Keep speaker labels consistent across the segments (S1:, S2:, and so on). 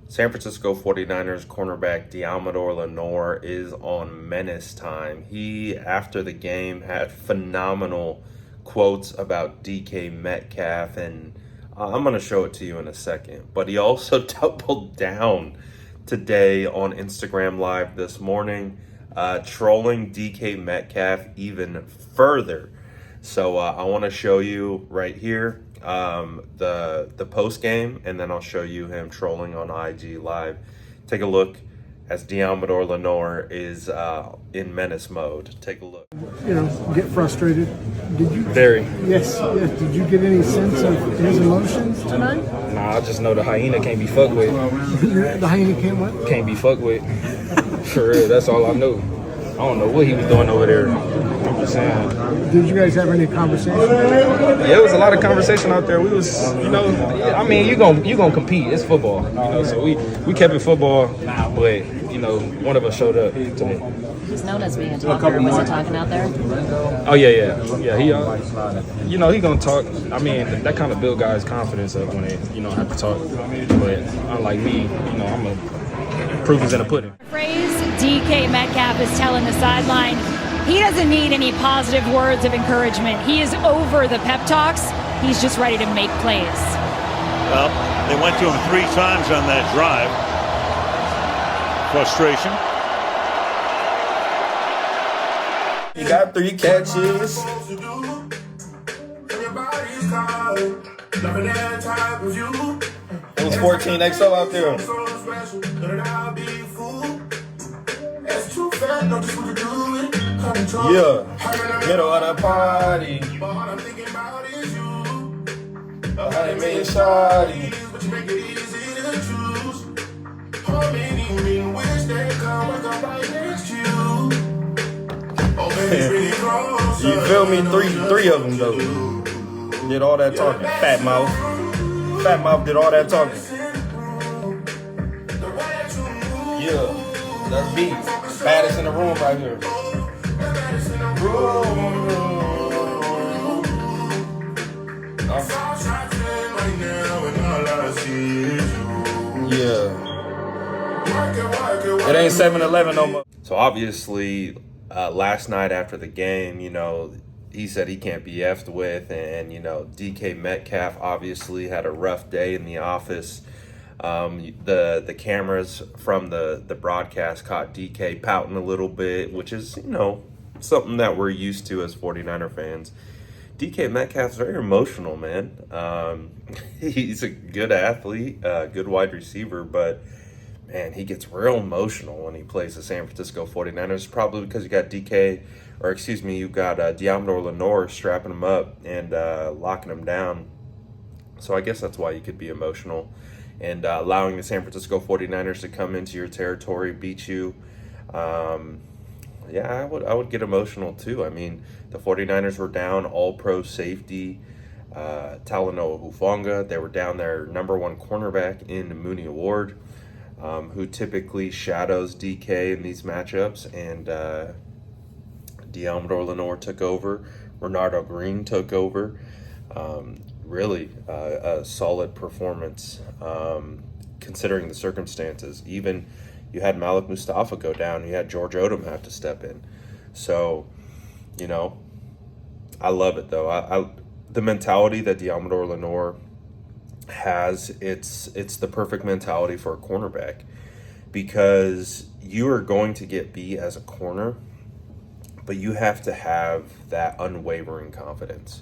S1: San Francisco 49ers cornerback Deommodore Lenoir is on menace time. He, after the game, had phenomenal quotes about DK Metcalf, and I'm going to show it to you in a second. But he also doubled down today on Instagram Live this morning, trolling DK Metcalf even further. So I want to show you right here the post game, and then I'll show you him trolling on IG Live. Take a look as Deommodore Lenoir is in menace mode. Take a look.
S2: Get frustrated. Did you?
S3: Very.
S2: Yes. Did you get any sense of his emotions tonight?
S3: Nah, I just know the hyena can't be fucked with.
S2: The hyena can't what?
S3: Can't be fucked with. For real, that's all I know. I don't know what he was doing over there. I'm just saying.
S2: Did you guys have any conversation?
S3: Yeah, it was a lot of conversation out there. We was, I mean, you gonna compete. It's football, So we kept it football, but one of us showed up today.
S4: He's known as being a talker. Was he talking out there?
S3: Oh yeah. He, he gonna talk. I mean, that kind of build guys' confidence up when they, have to talk. But unlike me, proof is in the pudding.
S5: Phrase DK Metcalf is telling the sideline he doesn't need any positive words of encouragement. He is over the pep talks. He's just ready to make plays.
S6: Well, they went to him 3 times on that drive. Frustration.
S3: He got 3 catches. It was 14 XO out there. Yeah, middle of the party. I made a shawty. You feel me? Three of them though. Did all that talking. Fat mouth did all that talking. Yeah, that's beat. Baddest in the room right here. Yeah. It ain't 7-Eleven no more.
S1: So obviously, last night after the game, he said he can't be effed with, and DK Metcalf obviously had a rough day in the office. The cameras from the broadcast caught DK pouting a little bit, which is something that we're used to as 49er fans. DK Metcalf's very emotional, man. He's a good athlete, good wide receiver, but man, he gets real emotional when he plays the San Francisco 49ers, probably because you got you got Deommodore Lenoir strapping him up and locking him down. So I guess that's why you could be emotional. And allowing the San Francisco 49ers to come into your territory, beat you. I would get emotional too. I mean, the 49ers were down all-pro safety, Talanoa Hufanga. They were down their number 1 cornerback in Mooney Award, who typically shadows DK in these matchups. And Deommodore Lenoir took over. Renardo Green took over. Really a solid performance considering the circumstances. Even you had Malik Mustafa go down. You had George Odom have to step in. So, I love it though. The mentality that Deommodore Lenoir has, it's the perfect mentality for a cornerback, because you are going to get beat as a corner, but you have to have that unwavering confidence.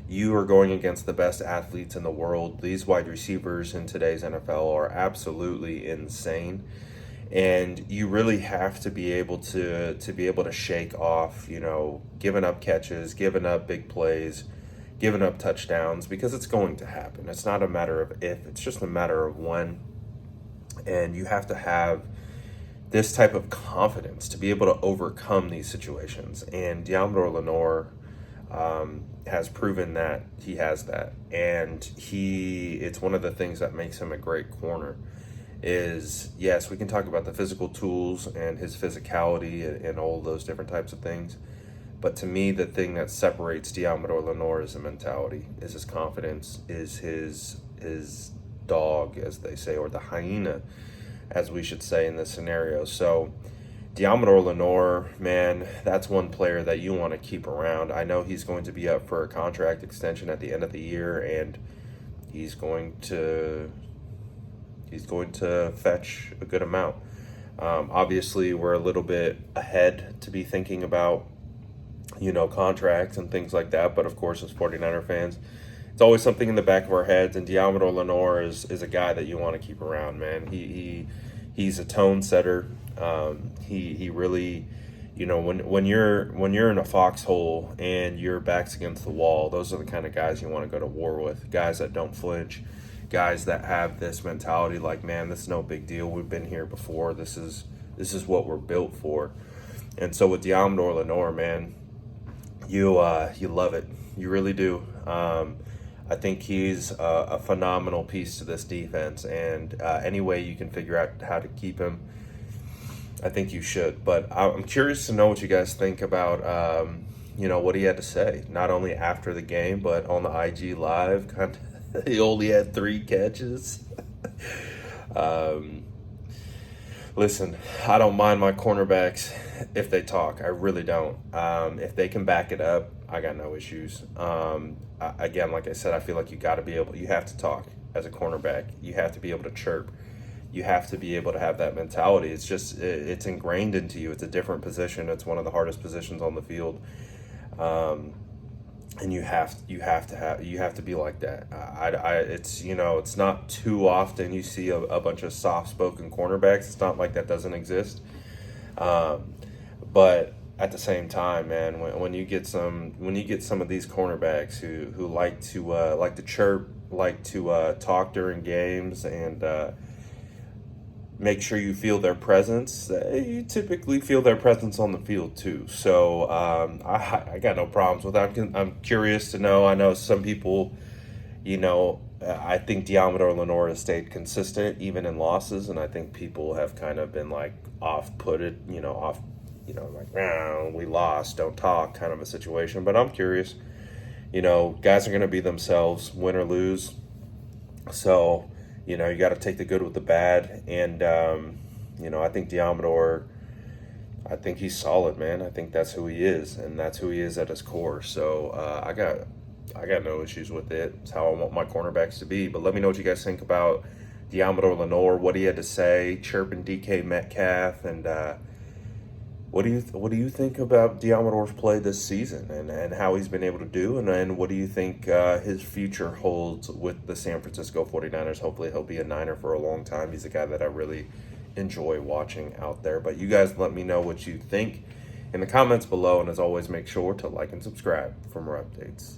S1: You are going against the best athletes in the world. These wide receivers in today's NFL are absolutely insane. And you really have to be able to shake off, giving up catches, giving up big plays, giving up touchdowns, because it's going to happen. It's not a matter of if, it's just a matter of when. And you have to have this type of confidence to be able to overcome these situations. And Deommodore Lenoir has proven that he has that. And it's one of the things that makes him a great corner. Is, yes, we can talk about the physical tools and his physicality and all those different types of things, but to me, the thing that separates Deommodore Lenoir is the mentality, is his confidence, is his dog, as they say, or the hyena, as we should say in this scenario. So Deommodore Lenoir, man, that's one player that you want to keep around. I know he's going to be up for a contract extension at the end of the year, and he's going to fetch a good amount. Obviously, we're a little bit ahead to be thinking about, contracts and things like that. But of course, as 49er fans, it's always something in the back of our heads. And Deommodore Lenoir is a guy that you want to keep around, man. He's a tone setter. He really, when you're in a foxhole and your back's against the wall, those are the kind of guys you want to go to war with. Guys that don't flinch. Guys that have this mentality like, man, this is no big deal. We've been here before. This is what we're built for. And so with Deommodore Lenoir, man, you love it. You really do. I think he's a phenomenal piece to this defense, and any way you can figure out how to keep him, I think you should. But I'm curious to know what you guys think about, what he had to say, not only after the game, but on the IG Live. Kind of, he only had 3 catches. Listen, I don't mind my cornerbacks if they talk. I really don't. If they can back it up, I got no issues. Again, like I said, I feel like you have to talk as a cornerback. You have to be able to chirp. You have to be able to have that mentality. It's just, it's ingrained into you. It's a different position. It's one of the hardest positions on the field. And you have to be like that. It's not too often you see a bunch of soft-spoken cornerbacks. It's not like that doesn't exist. But at the same time, man, when you get some of these cornerbacks who like to chirp, like to talk during games, and make sure you feel their presence. You typically feel their presence on the field too. So I got no problems with that. I'm curious to know. I know some people, I think Deommodore Lenoir has stayed consistent even in losses, and I think people have kind of been like off-putted, we lost, don't talk kind of a situation. But I'm curious. Guys are going to be themselves, win or lose. So, you got to take the good with the bad. And, I think Deommodore, I think he's solid, man. I think that's who he is, and that's who he is at his core. So I got no issues with it. It's how I want my cornerbacks to be. But let me know what you guys think about Deommodore Lenoir, what he had to say, chirping DK Metcalf, and what do you think about Deommodore's play this season and how he's been able to do, and what do you think his future holds with the San Francisco 49ers? Hopefully he'll be a Niner for a long time. He's a guy that I really enjoy watching out there. But you guys let me know what you think in the comments below, and as always, make sure to like and subscribe for more updates.